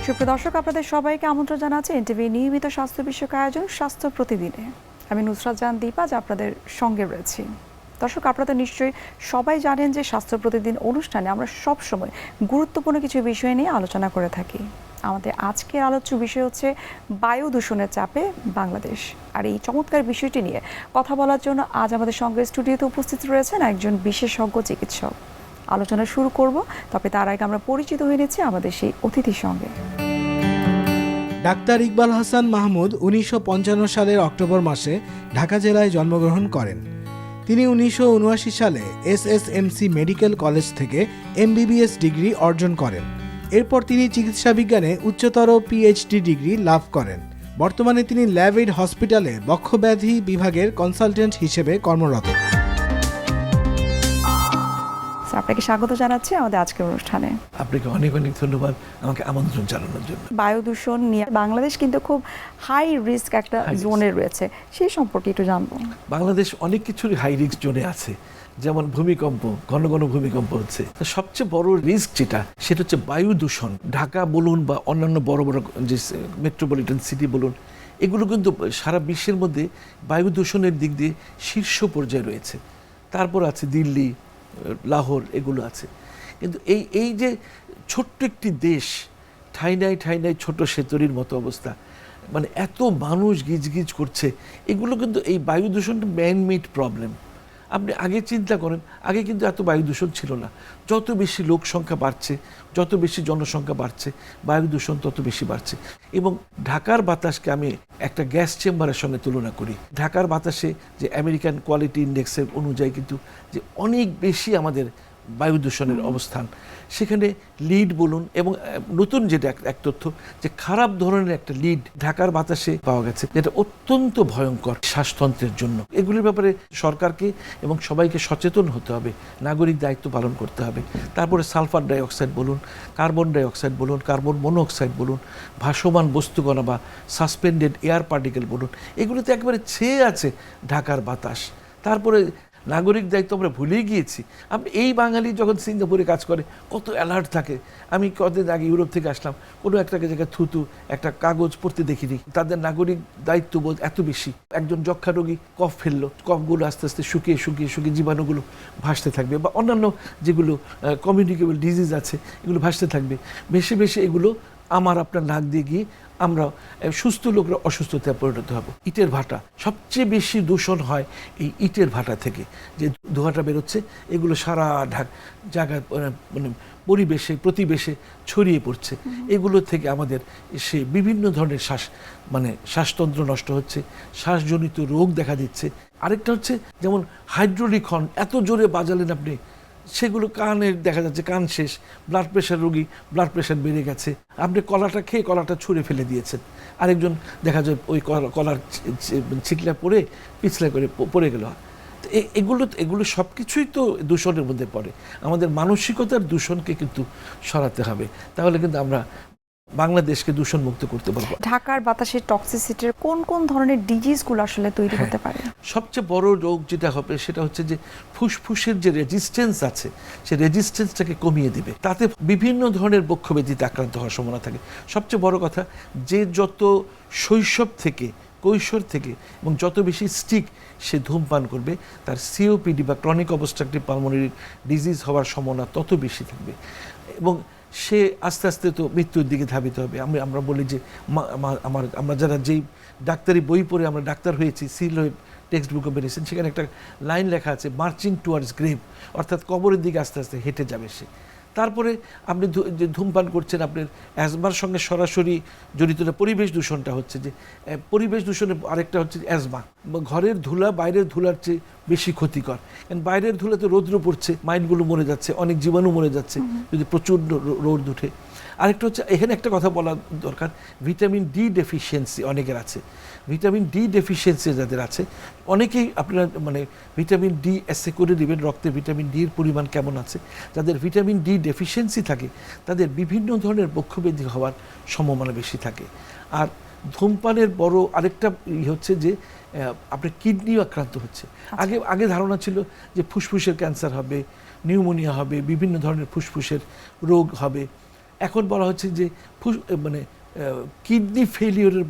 সুপ্রিয় দর্শক, আপনাদের সবাইকে আমন্ত্রণ জানাচ্ছি এনটিভি নিয়মিত স্বাস্থ্য বিষয়ক আয়োজন স্বাস্থ্য প্রতিদিনে। আমি নুসরাত জাহান দীপা আপনাদের সঙ্গে রয়েছি। দর্শক, আপনারা নিশ্চয়ই সবাই জানেন যে স্বাস্থ্য প্রতিদিন অনুষ্ঠানে আমরা সবসময় গুরুত্বপূর্ণ কিছু বিষয় নিয়ে আলোচনা করে থাকি। আমাদের আজকের আলোচ্য বিষয় হচ্ছে বায়ু দূষণের চাপে বাংলাদেশ। আর এই চমৎকার বিষয়টি নিয়ে কথা বলার জন্য আজ আমাদের সঙ্গে স্টুডিওতে উপস্থিত রয়েছেন একজন বিশেষজ্ঞ চিকিৎসক। আলোচনা শুরু করব, তবে তার আগে আমরা পরিচিত হয়ে নিচ্ছি আমাদের সেই অতিথির সঙ্গে। ডাক্তার ইকবাল হাসান মাহমুদ 1955 সালের অক্টোবর মাসে ঢাকা জেলায় জন্মগ্রহণ করেন। তিনি 1979 সালে এসএসএমসি মেডিকেল কলেজ থেকে এমবিবিএস ডিগ্রি অর্জন করেন। এরপর তিনি চিকিৎসা বিজ্ঞানে উচ্চতর পিএইচডি ডিগ্রি লাভ করেন। বর্তমানে তিনি ল্যাভএইড হসপিটালে বক্ষব্যাধি বিভাগের কনসালটেন্ট হিসেবে কর্মরত। আপনাকে স্বাগত জানাচ্ছি আমাদের আজকের অনুষ্ঠানে। আপনাকে অনেক অনেক ধন্যবাদ আমাকে আমন্ত্রণ জানানোর জন্য। বায়ু দূষণ নিয়ে বাংলাদেশ কিন্তু খুব হাই রিস্ক একটা জোনে রয়েছে, সেই সম্পর্কে একটু জানবো। বাংলাদেশ অনেক কিছুরই হাই রিস্ক জোনে আছে, যেমন ভূমিকম্প, ঘন ঘন ভূমিকম্প হচ্ছে। সবচেয়ে বড় রিস্ক যেটা, সেটা হচ্ছে বায়ু দূষণ। ঢাকা বলুন বা অন্যান্য বড় বড় যে মেট্রোপলিটন সিটি বলুন, এগুলো কিন্তু সারা বিশ্বের মধ্যে বায়ু দূষণের দিক দিয়ে শীর্ষ পর্যায়ে রয়েছে। তারপর আছে দিল্লি, লাহোর, এগুলো আছে। কিন্তু এই যে ছোট্ট একটি দেশ, ঠাইনাই ঠাইনাই ছোট সেতুরির মতো অবস্থা, মানে এত মানুষ গিজগিজ করছে, এগুলো কিন্তু এই বায়ু দূষণটা ম্যানমেড প্রবলেম। আপনি আগে চিন্তা করেন, আগে কিন্তু এত বায়ু দূষণ ছিল না। যত বেশি লোক সংখ্যা বাড়ছে, যত বেশি জনসংখ্যা বাড়ছে, বায়ু দূষণ তত বেশি বাড়ছে। এবং ঢাকার বাতাসকে আমি একটা গ্যাস চেম্বারের সঙ্গে তুলনা করি। ঢাকার বাতাসে যে আমেরিকান কোয়ালিটি ইন্ডেক্সের অনুযায়ী কিন্তু যে অনেক বেশি আমাদের বায়ু দূষণের অবস্থান। সেখানে লিড বলুন, এবং নতুন যেটা এক তথ্য, যে খারাপ ধরনের একটা লিড ঢাকার বাতাসে পাওয়া গেছে, যেটা অত্যন্ত ভয়ঙ্কর শ্বাসতন্ত্রের জন্য। এগুলির ব্যাপারে সরকারকে এবং সবাইকে সচেতন হতে হবে, নাগরিক দায়িত্ব পালন করতে হবে। তারপরে সালফার ডাইঅক্সাইড বলুন, কার্বন ডাইঅক্সাইড বলুন, কার্বন মনোক্সাইড বলুন, ভাসমান বস্তুকণা বা সাসপেন্ডেড এয়ার পার্টিকেল বলুন, এগুলোতে একেবারে ছেয়ে আছে ঢাকার বাতাস। তারপরে নাগরিক দায়িত্ব আমরা ভুলেই গিয়েছি। আপনি এই বাঙালি যখন সিঙ্গাপুরে কাজ করে কত অ্যালার্ট থাকে। আমি কদিন আগে ইউরোপ থেকে আসলাম, কোনো একটা জায়গায় থুতু একটা কাগজ পড়তে দেখিনি। তাদের নাগরিক দায়িত্ববোধ এত বেশি। একজন যক্ষা রোগী কফ ফেললো, কফগুলো আস্তে আস্তে শুকিয়ে শুকিয়ে শুকিয়ে জীবাণুগুলো ভাসতে থাকবে, বা অন্যান্য যেগুলো কমিউনিকেবল ডিজিজ আছে এগুলো ভাসতে থাকবে। ভেসে ভেসে এগুলো আমার আপনার নাক দিয়ে গিয়ে আমরা সুস্থ লোকরা অসুস্থতায় পরিণত হব। ইটের ভাটা, সবচেয়ে বেশি দূষণ হয় এই ইটের ভাটা থেকে যে ধোঁয়াটা বেরোচ্ছে, এগুলো সারা জায়গায় মানে পরিবেশে প্রতিবেশে ছড়িয়ে পড়ছে। এগুলো থেকে আমাদের সে বিভিন্ন ধরনের শ্বাসতন্ত্র নষ্ট হচ্ছে, শ্বাসজনিত রোগ দেখা দিচ্ছে। আরেকটা হচ্ছে যেমন হাইড্রোলিক হর্ন, এত জোরে বাজালেন আপনি, সেগুলো কানের দেখা যাচ্ছে কান শেষ। ব্লাড প্রেশার রোগী, ব্লাড প্রেশার বেড়ে গেছে। আপনি কলাটা খেয়ে কলাটা ছুঁড়ে ফেলে দিয়েছেন, আরেকজন দেখা যায় ওই কলার ছিকলা পড়ে পিছলা করে পড়ে গেল। এগুলো সব কিছুই তো দূষণের মধ্যে পড়ে। আমাদের মানসিকতার দূষণকে কিন্তু সরাতে হবে, তাহলে কিন্তু আমরা বাংলাদেশকে দূষণ মুক্ত করতে পারবো। ঢাকার বাতাসের টক্সিসিটির কোন কোন ধরনের ডিজিজগুলো আসলে তৈরি হতে পারে? সবচেয়ে বড় রোগ যেটা হবে সেটা হচ্ছে যে ফুসফুসের যে রেজিস্ট্যান্স আছে, সেই রেজিস্ট্যান্সটাকে কমিয়ে দিবে। তাতে বিভিন্ন ধরনের বক্ষব্যাধিতে আক্রান্ত হওয়ার সম্ভাবনা থাকে। সবচেয়ে বড় কথা, যে যত শৈশব থেকে, কৈশোর থেকে এবং যত বেশি স্টিক সে ধূমপান করবে, তার সিওপিডি বা ক্রনিক অবস্ট্রাকটিভ পালমোনারি ডিজিজ হওয়ার সম্ভাবনা তত বেশি থাকবে, এবং সে আস্তে আস্তে তো মৃত্যুর দিকে ধাবিত হবে। আমরা বলি যে আমরা যারা যেই ডাক্তারি বই পড়ে আমরা ডাক্তার হয়েছি, সিলওয়েব টেক্সট বুক অফ মেডিসিন, সেখানে একটা লাইন লেখা আছে, মার্চিং টুয়ার্ডস গ্রেভ, অর্থাৎ কবরের দিকে আস্তে আস্তে হেঁটে যাবে সে। তারপরে আপনি যে ধূমপান করছেন, আপনার অ্যাজমার সঙ্গে সরাসরি জড়িত না। পরিবেশ দূষণটা হচ্ছে যে পরিবেশ দূষণের আরেকটা হচ্ছে অ্যাজমা। ঘরের ধুলা বাইরের ধুলার চেয়ে বেশি ক্ষতিকর, কারণ বাইরের ধুলাতে রৌদ্র পড়ছে, মাইনগুলো মরে যাচ্ছে, অনেক জীবাণু মরে যাচ্ছে যদি প্রচুর রোদ উঠে। আরেকটা হচ্ছে, এখানে একটা কথা বলা দরকার, ভিটামিন ডি ডেফিসিয়েন্সি অনেকের আছে। ভিটামিন ডি ডেফিসিয়েন্সি যাদের আছে, অনেকেই আপনারা ভিটামিন ডি এসে করে দেবেন, রক্তে ভিটামিন ডি এর পরিমাণ কেমন আছে। যাদের ভিটামিন ডি ডেফিসিয়েন্সি থাকে তাদের বিভিন্ন ধরনের বক্ষব্যাধি হওয়ার সম্ভাবনা বেশি থাকে। আর ধূমপানের বড় আরেকটা হচ্ছে যে আপনার কিডনিও আক্রান্ত হচ্ছে। আগে ধারণা ছিল যে ফুসফুসের ক্যান্সার হবে, নিউমোনিয়া হবে, বিভিন্ন ধরনের ফুসফুসের রোগ হবে, এখন বলা হচ্ছে যে মানে কিডনি ফেলিওরের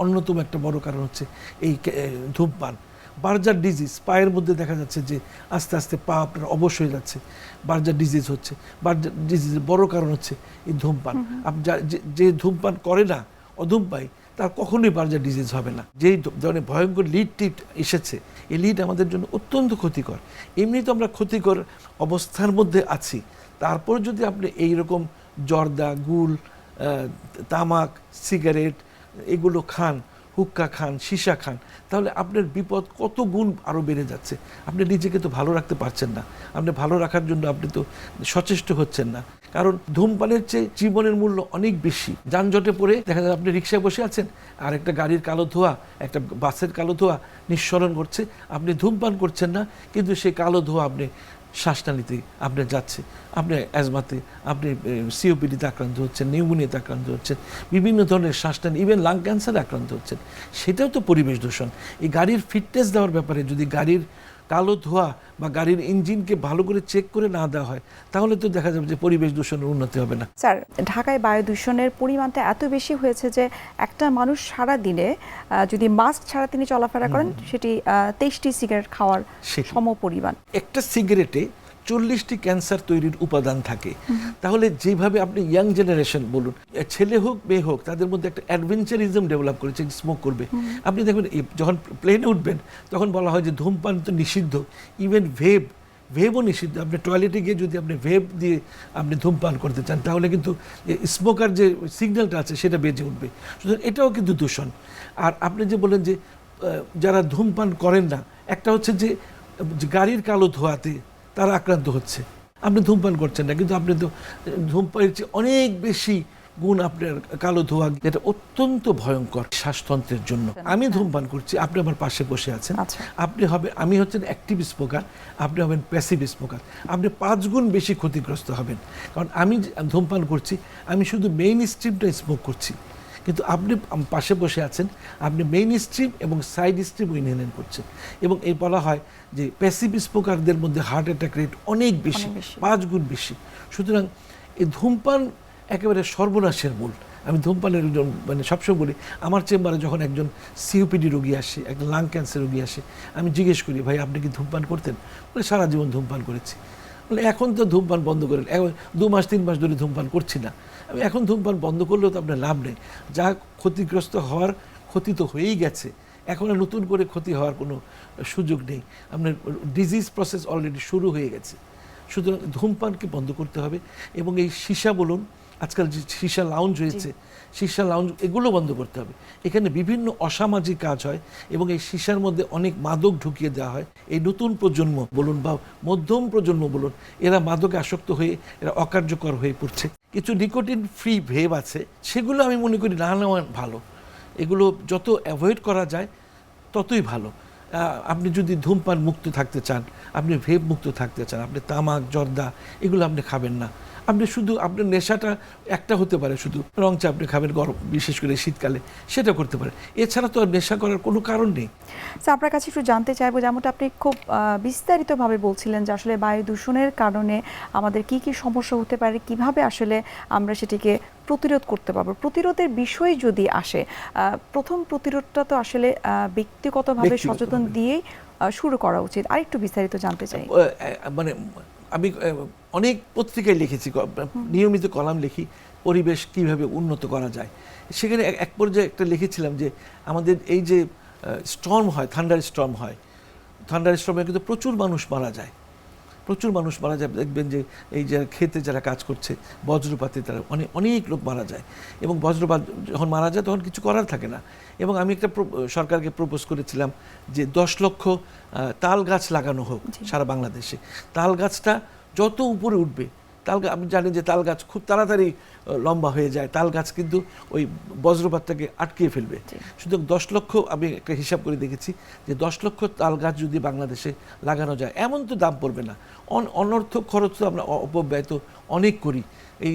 অন্যতম একটা বড় কারণ হচ্ছে এই ধূমপান। বার্জার ডিজিজ, পায়ের মধ্যে দেখা যাচ্ছে যে আস্তে আস্তে পা আপনার অবশ হয়ে যাচ্ছে, বার্জার ডিজিজ হচ্ছে। বার্জার ডিজিজের বড় কারণ হচ্ছে এই ধূমপান। যে ধূমপান করে না, অধূমপায়ী, তার কখনোই বার্জার ডিজিজ হবে না। যেই ধরনের ভয়ঙ্কর লিড টিট এসেছে, এই লিড আমাদের জন্য অত্যন্ত ক্ষতিকর। এমনি তো আমরা ক্ষতিকর অবস্থার মধ্যে আছি, তারপর যদি আপনি এইরকম জর্দা, গুল, তামাক, সিগারেট এগুলো খান, হুক্কা খান, সীসা খান, তাহলে আপনার বিপদ কত গুণ আরও বেড়ে যাচ্ছে। আপনি নিজেকে তো ভালো রাখতে পারছেন না, আপনি ভালো রাখার জন্য আপনি তো সচেষ্ট হচ্ছেন না। কারণ ধূমপানের চেয়ে জীবনের মূল্য অনেক বেশি। যানজটে পড়ে দেখা যায় আপনি রিক্সায় বসে আছেন, আর একটা গাড়ির কালো ধোঁয়া, একটা বাসের কালো ধোঁয়া নিঃসরণ করছে, আপনি ধূমপান করছেন না, কিন্তু সেই কালো ধোঁয়া আপনি শ্বাসনালীতে আপনার যাচ্ছে, আপনি অ্যাজমাতে, আপনি সিওপিডিতে আক্রান্ত হচ্ছেন, নিউমোনিয়াতে আক্রান্ত হচ্ছেন, বিভিন্ন ধরনের শ্বাসনালী, ইভেন লাং ক্যান্সারে আক্রান্ত হচ্ছেন। সেটাও তো পরিবেশ দূষণ। এই গাড়ির ফিটনেস দেওয়ার ব্যাপারে যদি গাড়ির কালো ধোঁয়া বা গাড়ির ইঞ্জিনকে ভালো করে চেক করে না দেওয়া হয়, তাহলে তো দেখা যাবে যে পরিবেশ দূষণের উন্নতি হবে না। স্যার, ঢাকায় বায়ু দূষণের পরিমাণটা এত বেশি হয়েছে যে একটা মানুষ সারা দিনে যদি মাস্ক ছাড়া তিনি চলাফেরা করেন, সেটি 23টি সিগারেট খাওয়ার সমপরিমাণ। একটা সিগারেটে 40টি ক্যান্সার তৈরির উপাদান থাকে। তাহলে যেভাবে আপনি ইয়াং জেনারেশন বলুন, ছেলে হোক মেয়ে হোক, তাদের মধ্যে একটা অ্যাডভেঞ্চারিজম ডেভেলপ করেছে, স্মোক করবে। আপনি দেখবেন যখন প্লেনে উঠবেন তখন বলা হয় যে ধূমপান তো নিষিদ্ধ, ইভেন ভেবও নিষিদ্ধ। আপনি টয়লেটে গিয়ে যদি আপনি ভেব দিয়ে আপনি ধূমপান করতে চান, তাহলে কিন্তু স্মোকার যে সিগন্যালটা আছে সেটা বেজে উঠবে। সুতরাং এটাও কিন্তু দূষণ। আর আপনি যে বলেন যে যারা ধূমপান করেন না, একটা হচ্ছে যে গাড়ির কালো ধোঁয়াতে তারা আক্রান্ত হচ্ছে। আপনি ধূমপান করছেন না, কিন্তু আপনি তো ধূমপানের চেয়ে অনেক বেশি গুণ আপনার কালো ধোঁয়া, যেটা অত্যন্ত ভয়ঙ্কর শ্বাসতন্ত্রের জন্য। আমি ধূমপান করছি, আপনি আমার পাশে বসে আছেন, আমি হচ্ছেন অ্যাক্টিভ স্মোকার, আপনি হবেন প্যাসিভ স্মোকার। আপনি 5 গুণ বেশি ক্ষতিগ্রস্ত হবেন। কারণ আমি ধূমপান করছি, আমি শুধু মেইন স্ট্রিমটা স্মোক করছি, কিন্তু আপনি পাশে বসে আছেন, আপনি মেইন স্ট্রিম এবং সাইড স্ট্রিম ইনহেল করছেন। এবং এই বলা হয় যে প্যাসিভ স্মোকারদের মধ্যে হার্ট অ্যাটাক রেট অনেক বেশি, 5 গুণ বেশি। সুতরাং এই ধূমপান একেবারে সর্বনাশের মূল। আমি ধূমপানের মানে সবসময় বলি, আমার চেম্বারে যখন একজন সিওপিডি রোগী আসে, একটা লাং ক্যান্সার রোগী আসে, আমি জিজ্ঞেস করি, ভাই আপনি কি ধূমপান করতেন? বলে সারা জীবন ধূমপান করেছি। বলে এখন তো ধূমপান বন্ধ করেন, 2 মাস 3 মাস ধরে ধূমপান করছি না। আমি এখন ধূমপান বন্ধ করলেও তো আপনার লাভ নেই, যা ক্ষতিগ্রস্ত হওয়ার ক্ষতি তো হয়েই গেছে, এখন আর নতুন করে ক্ষতি হওয়ার কোনো সুযোগ নেই। আপনার ডিজিজ প্রসেস অলরেডি শুরু হয়ে গেছে। সুতরাং ধূমপানকে বন্ধ করতে হবে। এবং এই সীসা বলুন, আজকাল যে সীসা লাউঞ্জ হয়েছে, সীসা লাউঞ্জ, এগুলো বন্ধ করতে হবে। এখানে বিভিন্ন অসামাজিক কাজ হয় এবং এই সীসার মধ্যে অনেক মাদক ঢুকিয়ে দেওয়া হয়। এই নতুন প্রজন্ম বলুন বা মধ্যম প্রজন্ম বলুন, এরা মাদকে আসক্ত হয়ে এরা অকার্যকর হয়ে পড়ছে। কিছু নিকোটিন ফ্রি ভেব আছে, সেগুলো আমি মনে করি না নেওয়া ভালো। এগুলো যত অ্যাভয়েড করা যায় ততই ভালো। আপনি যদি ধূমপান মুক্ত থাকতে চান, আপনি ভেব মুক্ত থাকতে চান, আপনি তামাক, জর্দা এগুলো আপনি খাবেন না। আপনি শুধু আপনার নেশাটা একটা হতে পারে, শুধু রং চা আপনি খাবেন গরম, বিশেষ করে শীতকালে, সেটা করতে পারে। এছাড়া তো আর নেশা করার কোনো কারণ নেই। স্যার, আপনার কাছে একটু জানতে চাইবো, যেমনটা আপনি খুব বিস্তারিতভাবে বলছিলেন যে আসলে বায়ু দূষণের কারণে আমাদের কি কি সমস্যা হতে পারে, কিভাবে আসলে আমরা সেটিকে প্রতিরোধ করতে পারবো। প্রতিরোধের বিষয় যদি আসে, প্রথম প্রতিরোধটা তো আসলে ব্যক্তিগতভাবে সচেতন দিয়েই শুরু করা উচিত। আরেকটু বিস্তারিত জানতে চাই। মানে আমি অনেক পত্রিকায় লিখেছি, নিয়মিত কলাম লিখি, পরিবেশ কিভাবে উন্নত করা যায়। সেখানে এক পর্যায়ে একটা লিখেছিলাম যে আমাদের এই যে স্টর্ম হয়, থান্ডার স্টর্মে কিন্তু প্রচুর মানুষ মারা যায়। দেখবেন যে এই যে খেতে যারা কাজ করছে, বজ্রপাতে তারা অনেক লোক মারা যায়। এবং বজ্রপাত যখন মারা যায় তখন কিছু করার থাকে না। এবং আমি একটা সরকারকে প্রপোজ করেছিলাম যে 10 লক্ষ তাল গাছ লাগানো হোক সারা বাংলাদেশে। তাল গাছটা যত উপরে উঠবে, আপনি জানেন যে তাল গাছ খুব তাড়াতাড়ি লম্বা হয়ে যায়, তাল গাছ কিন্তু ওই বজ্রপাতটাকে আটকিয়ে ফেলবে। সুতরাং 10 লক্ষ, আমি একটা হিসাব করে দেখেছি যে 10 লক্ষ তাল গাছ যদি বাংলাদেশে লাগানো যায়, এমন তো দাম পড়বে না, অনর্থক খরচ তো আমরা অপব্যয় তো অনেক করি। এই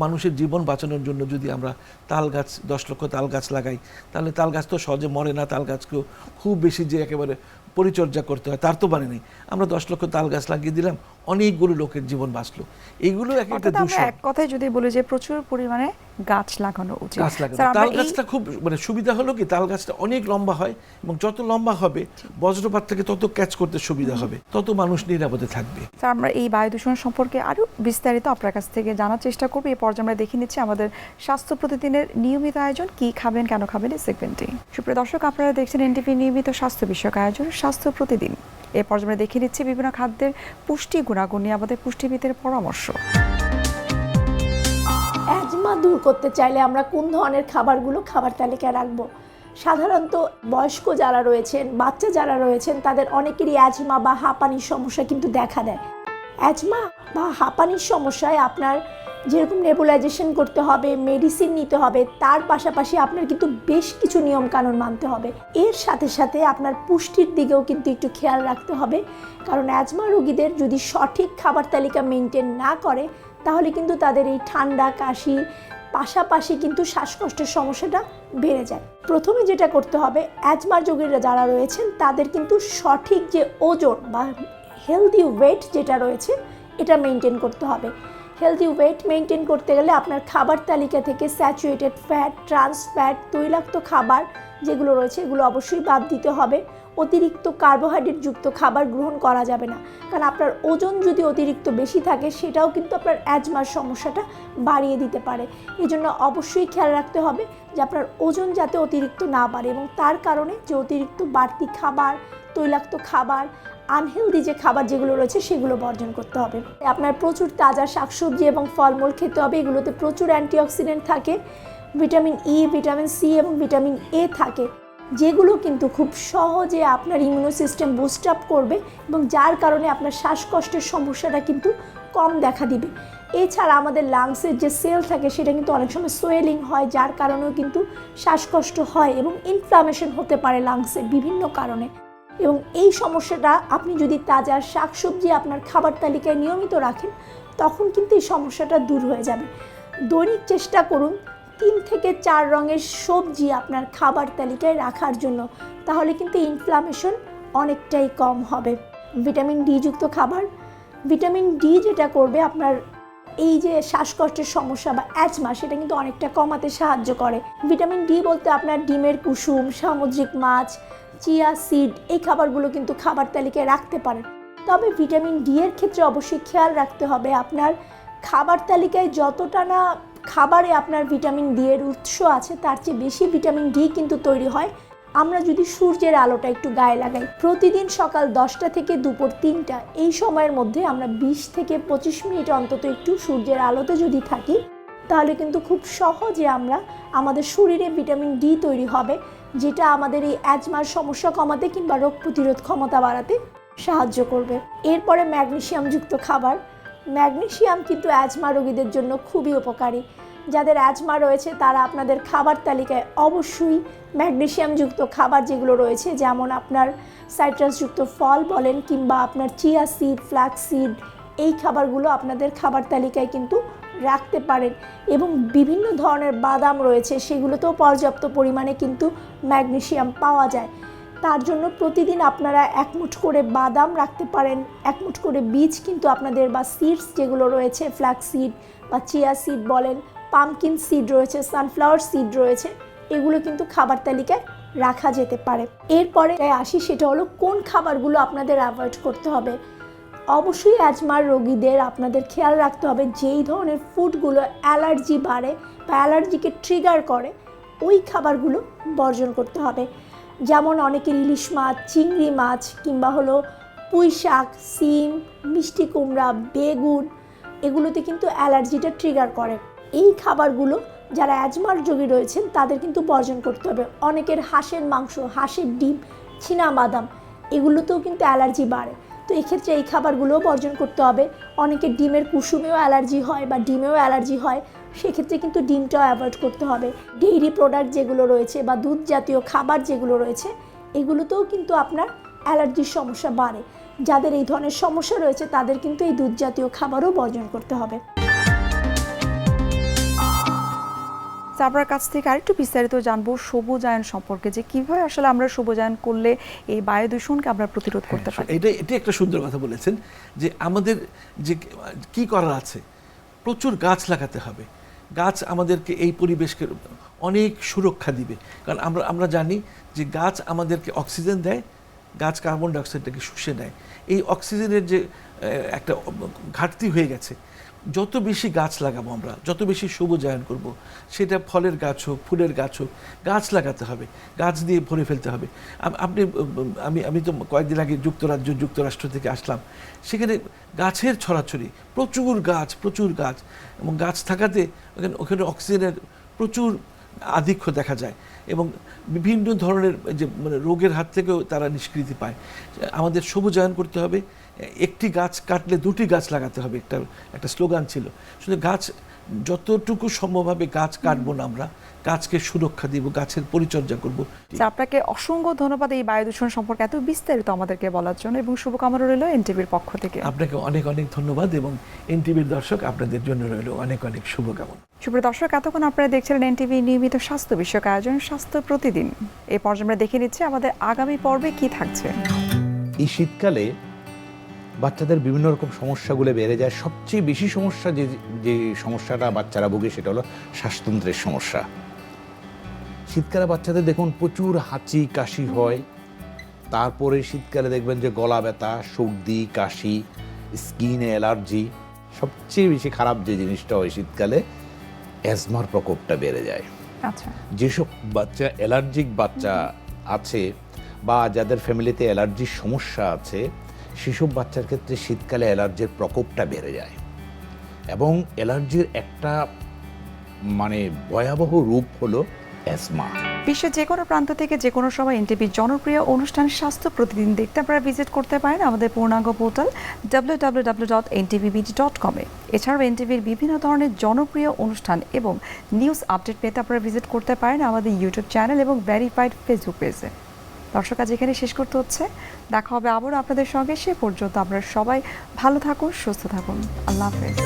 মানুষের জীবন বাঁচানোর জন্য যদি আমরা তাল গাছ 10 লক্ষ তাল গাছ লাগাই, তাহলে তাল গাছ তো সহজে মরে না। তাল গাছকেও খুব বেশি যে একেবারে পরিচর্যা করতে হয়, তার তো মানে নেই। আমরা 10 লক্ষ তাল গাছ লাগিয়ে দিলাম, অনেকগুলো লোকের জীবন বাঁচলো। এইগুলো এক একটা অর্থাৎ আমরা দূষণ। এক কথায় যদি বলি যে প্রচুর পরিমাণে গাছ লাগানো উচিত। গাছ লাগানো, স্যার, আমরা তাল এই- গাছটা খুব মানে সুবিধা হলো কি, তাল গাছটা অনেক লম্বা হয় এবং যত লম্বা হবে বজ্রপাত থেকে তত ক্যাচ করতে সুবিধা হবে, তত মানুষ নিরাপদে থাকবে। স্যার, আমরা এই বায়ু দূষণ সম্পর্কে আরো বিস্তারিত আপনার কাছ থেকে জানার চেষ্টা করব। এই পর্যায়ে আমরা দেখে নিচ্ছি আমাদের স্বাস্থ্য প্রতিদিনের নিয়মিত আয়োজন, কি খাবেন কেন খাবেন এই সেগমেন্টে। সুপ্রিয় দর্শক, আপনারা দেখছেন এনটিভি নিয়মিত স্বাস্থ্য বিষয়ক আয়োজন স্বাস্থ্য প্রতিদিন। এই পর্যায়ে আমরা দেখে নিচ্ছি বিভিন্ন খাদ্যের পুষ্টি গুণাগুণ নিয়ে আমাদের পুষ্টিবিদের পরামর্শ। অ্যাজমা দূর করতে চাইলে আমরা কোন ধরনের খাবারগুলো খাবার তালিকায় রাখবো? সাধারণত বয়স্ক যারা রয়েছেন, বাচ্চা যারা রয়েছেন, তাদের অনেকেরই অ্যাজমা বা হাঁপানির সমস্যা কিন্তু দেখা দেয়। অ্যাজমা বা হাঁপানির সমস্যায় আপনার যেরকম নেবুলাইজেশন করতে হবে, মেডিসিন নিতে হবে, তার পাশাপাশি আপনার কিন্তু বেশ কিছু নিয়মকানুন মানতে হবে। এর সাথে সাথে আপনার পুষ্টির দিকেও কিন্তু একটু খেয়াল রাখতে হবে, কারণ অ্যাজমা রোগীদের যদি সঠিক খাবার তালিকা মেনটেন না করে, তাহলে কিন্তু তাদের এই ঠান্ডা, কাশি পাশাপাশি কিন্তু শ্বাসকষ্টের সমস্যাটা বেড়ে যায়। প্রথমে যেটা করতে হবে, অ্যাজমার রোগীরা যারা রয়েছেন তাদের কিন্তু সঠিক যে ওজন বা হেলদি ওয়েট যেটা রয়েছে এটা মেনটেন করতে হবে। হেলদি ওয়েট মেনটেন করতে গেলে আপনার খাবার তালিকা থেকে স্যাচুরেটেড ফ্যাট, ট্রান্স ফ্যাট, তৈলাক্ত খাবার যেগুলো রয়েছে এগুলো অবশ্যই বাদ দিতে হবে। অতিরিক্ত কার্বোহাইড্রেট যুক্ত খাবার গ্রহণ করা যাবে না, কারণ আপনার ওজন যদি অতিরিক্ত বেশি থাকে সেটাও কিন্তু আপনার অ্যাজমার সমস্যাটা বাড়িয়ে দিতে পারে। এই জন্য অবশ্যই খেয়াল রাখতে হবে যে আপনার ওজন যাতে অতিরিক্ত না বাড়ে, এবং তার কারণে যে অতিরিক্ত বাড়তি খাবার, তৈলাক্ত খাবার, আনহেলদি যে খাবার যেগুলো রয়েছে সেগুলো বর্জন করতে হবে। আপনার প্রচুর তাজা শাকসবজি এবং ফলমূল খেতে হবে, এগুলোতে প্রচুর অ্যান্টিঅক্সিডেন্ট থাকে, ভিটামিন ই, ভিটামিন সি এবং ভিটামিন এ থাকে, যেগুলো কিন্তু খুব সহজে আপনার ইমিউনো সিস্টেম বুস্ট আপ করবে এবং যার কারণে আপনার শ্বাসকষ্টের সমস্যাটা কিন্তু কম দেখা দিবে। এছাড়া আমাদের লাংসের যে সেল থাকে সেটা কিন্তু অনেক সময় সোয়েলিং হয়, যার কারণেও কিন্তু শ্বাসকষ্ট হয় এবং ইনফ্লামেশন হতে পারে লাংসে বিভিন্ন কারণে। এবং এই সমস্যাটা আপনি যদি তাজা শাকসবজি আপনার খাবার তালিকায় নিয়মিত রাখেন, তখন কিন্তু এই সমস্যাটা দূর হয়ে যাবে। দৈনিক চেষ্টা করুন 3 থেকে 4 রঙের সবজি আপনার খাবার তালিকায় রাখার জন্য, তাহলে কিন্তু ইনফ্লামেশন অনেকটাই কম হবে। ভিটামিন ডি যুক্ত খাবার, ভিটামিন ডি যেটা করবে আপনার এই যে শ্বাসকষ্টের সমস্যা বা অ্যাজমা সেটা কিন্তু অনেকটা কমাতে সাহায্য করে। ভিটামিন ডি বলতে আপনার ডিমের কুসুম, সামুদ্রিক মাছ, চিয়া সিড, এই খাবারগুলো কিন্তু খাবার তালিকায় রাখতে পারেন। তবে ভিটামিন ডি এর ক্ষেত্রে অবশ্যই খেয়াল রাখতে হবে আপনার খাবার তালিকায় যতটা না খাবারে আপনার ভিটামিন ডি এর উৎস আছে, তার চেয়ে বেশি ভিটামিন ডি কিন্তু তৈরি হয় আমরা যদি সূর্যের আলোটা একটু গায়ে লাগাই। প্রতিদিন সকাল 10টা থেকে দুপুর 3টা এই সময়ের মধ্যে আমরা 20 থেকে 25 মিনিট অন্তত একটু সূর্যের আলোতে যদি থাকি, তাহলে কিন্তু খুব সহজে আমরা আমাদের শরীরে ভিটামিন ডি তৈরি হবে, যেটা আমাদের এই অ্যাজমার সমস্যা কমাতে কিংবা রোগ প্রতিরোধ ক্ষমতা বাড়াতে সাহায্য করবে। এরপরে ম্যাগনেসিয়ামযুক্ত খাবার। ম্যাগনেসিয়াম কিন্তু অ্যাজমা রোগীদের জন্য খুবই উপকারী। যাদের অ্যাজমা রয়েছে তারা আপনাদের খাবার তালিকায় অবশ্যই ম্যাগনেসিয়ামযুক্ত খাবার যেগুলো রয়েছে, যেমন আপনার সাইট্রাসযুক্ত ফল বলেন কিংবা আপনার চিয়া সিড, ফ্ল্যাক্স সিড, এই খাবারগুলো আপনাদের খাবার তালিকায় কিন্তু রাখতে পারেন। এবং বিভিন্ন ধরনের বাদাম রয়েছে, সেগুলোতেও পর্যাপ্ত পরিমাণে কিন্তু ম্যাগনেসিয়াম পাওয়া যায়। তার জন্য প্রতিদিন আপনারা 1 মুঠ করে বাদাম রাখতে পারেন, 1 মুঠ করে বীজ কিন্তু আপনাদের বা সিডস যেগুলো রয়েছে, ফ্ল্যাক্স সিড বা চিয়া সিড বলেন, পামকিন সিড রয়েছে, সানফ্লাওয়ার সিড রয়েছে, এগুলো কিন্তু খাবার তালিকায় রাখা যেতে পারে। এরপরে আসি, সেটা হলো কোন খাবারগুলো আপনাদের অ্যাভয়েড করতে হবে। অবশ্যই অ্যাজমার রোগীদের আপনাদের খেয়াল রাখতে হবে যেই ধরনের ফুডগুলো অ্যালার্জি বাড়ে বা অ্যালার্জিকে ট্রিগার করে ওই খাবারগুলো বর্জন করতে হবে। যেমন অনেকের ইলিশ মাছ, চিংড়ি মাছ কিংবা হলো পুঁই শাক, সিম, মিষ্টি কুমড়া, বেগুন, এগুলোতে কিন্তু অ্যালার্জিটা ট্রিগার করে। এই খাবারগুলো যারা অ্যাজমার রোগী রয়েছেন তাদের কিন্তু বর্জন করতে হবে। অনেকের হাঁসের মাংস, হাঁসের ডিম, চীনাবাদাম, এগুলোতেও কিন্তু অ্যালার্জি বাড়ে, তো এক্ষেত্রে এই খাবারগুলোও বর্জন করতে হবে। অনেকের ডিমের কুসুমেও অ্যালার্জি হয় বা ডিমেও অ্যালার্জি হয়, সেক্ষেত্রে কিন্তু ডিমটাও অ্যাভয়েড করতে হবে। ডেইরি প্রোডাক্ট যেগুলো রয়েছে বা দুধ জাতীয় খাবার যেগুলো রয়েছে, এগুলোতেও কিন্তু আপনার অ্যালার্জির সমস্যা বাড়ে। যাদের এই ধরনের সমস্যা রয়েছে তাদের কিন্তু এই দুধ জাতীয় খাবারও বর্জন করতে হবে। তো আপনার কাছ থেকে আরেকটু বিস্তারিত জানবো সবুজায়ন সম্পর্কে, যে কিভাবে আসলে আমরা সবুজায়ন করলে এই বায়ু দূষণকে আমরা প্রতিরোধ করতে পারি। এটা একটা সুন্দর কথা বলেছেন যে আমাদের যে কি করার আছে, প্রচুর গাছ লাগাতে হবে। গাছ আমাদেরকে এই পরিবেশকে অনেক সুরক্ষা দিবে, কারণ আমরা জানি যে গাছ আমাদেরকে অক্সিজেন দেয়, গাছ কার্বন ডাইঅক্সাইডটাকে শুষে নেয়। এই অক্সিজেনের যে একটা ঘাটতি হয়ে গেছে, যত বেশি গাছ লাগাবো আমরা, যত বেশি সবুজায়ন করব, সেটা ফলের গাছ হোক, ফুলের গাছ হোক, গাছ লাগাতে হবে, গাছ দিয়ে ভরে ফেলতে হবে। আমি তো কয়েকদিন আগে যুক্তরাষ্ট্র থেকে আসলাম, সেখানে গাছের ছড়াছড়ি, প্রচুর গাছ, এবং গাছ থাকাতে ওখানে অক্সিজেনের প্রচুর আধিক্য দেখা যায়, এবং বিভিন্ন ধরনের যে মানে রোগের হাত থেকেও তারা নিষ্কৃতি পায়। আমাদের সবুজায়ন করতে হবে, একটি গাছ কাটলে দুটি গাছ লাগাতে হবে, একটা স্লোগান ছিল। শুধু গাছ যতটুকু সম্ভবভাবে গাছ কাটবো না, আমরা গাছকে সুরক্ষা দিব, গাছের পরিচর্যা করব। আপনাকে অসংখ্য ধন্যবাদ এই বায়ু দূষণ সম্পর্কে এত বিস্তারিত আমাদেরকে বলার জন্য, এবং শুভকামনা রইল এনটিভির পক্ষ থেকে। আপনাকে অনেক ধন্যবাদ, এবং এনটিভির দর্শক আপনাদের জন্য রইল অনেক শুভকামনা। সুপ্রিয় দর্শক, এতক্ষণ আপনারা দেখছিলেন এনটিভি নিয়মিত স্বাস্থ্য বিষয়ক আয়োজন স্বাস্থ্য প্রতিদিন। এই পর্যায়ে আমরা দেখে নিচ্ছি আমাদের আগামী পর্বে কি থাকছে। এই শীতকালে বাচ্চাদের বিভিন্ন রকম সমস্যাগুলো বেড়ে যায়। সবচেয়ে বেশি সমস্যা যে সমস্যাটা বাচ্চারা ভোগে সেটা হলো শ্বাসতন্ত্রের সমস্যা। শীতকালে বাচ্চাদের দেখুন প্রচুর হাঁচি কাশি হয়, তারপরে শীতকালে দেখবেন যে গলা ব্যথা, সর্দি, কাশি, স্কিনে অ্যালার্জি। সবচেয়ে বেশি খারাপ যে জিনিসটা হয় শীতকালে, অ্যাজমার প্রকোপটা বেড়ে যায়। আচ্ছা, যেসব বাচ্চা অ্যালার্জিক বাচ্চা আছে বা যাদের ফ্যামিলিতে অ্যালার্জির সমস্যা আছে, সেসব বাচ্চার ক্ষেত্রে শীতকালে অ্যালার্জির প্রকোপটা বেড়ে যায়, এবং অ্যালার্জির একটা মানে ভয়াবহ রূপ হলো অ্যাজমা। বিশ্বের যে কোনো প্রান্ত থেকে যে কোনো সময় এনটিভির জনপ্রিয় অনুষ্ঠান স্বাস্থ্য প্রতিদিন দেখতে আপনারা ভিজিট করতে পারেন আমাদের পূর্ণাঙ্গ পোর্টাল www.ntvbd.com এ। এছাড়াও এনটিভির বিভিন্ন ধরনের জনপ্রিয় অনুষ্ঠান এবং নিউজ আপডেট পেতে আপনারা ভিজিট করতে পারেন আমাদের ইউটিউব চ্যানেল এবং ভেরিফাইড ফেসবুক পেজে। দর্শক, আজ এখানে শেষ করতে হচ্ছে, দেখা হবে আবারও আপনাদের সঙ্গে। সে পর্যন্ত আপনারা সবাই ভালো থাকুন, সুস্থ থাকুন। আল্লাহ হাফেজ।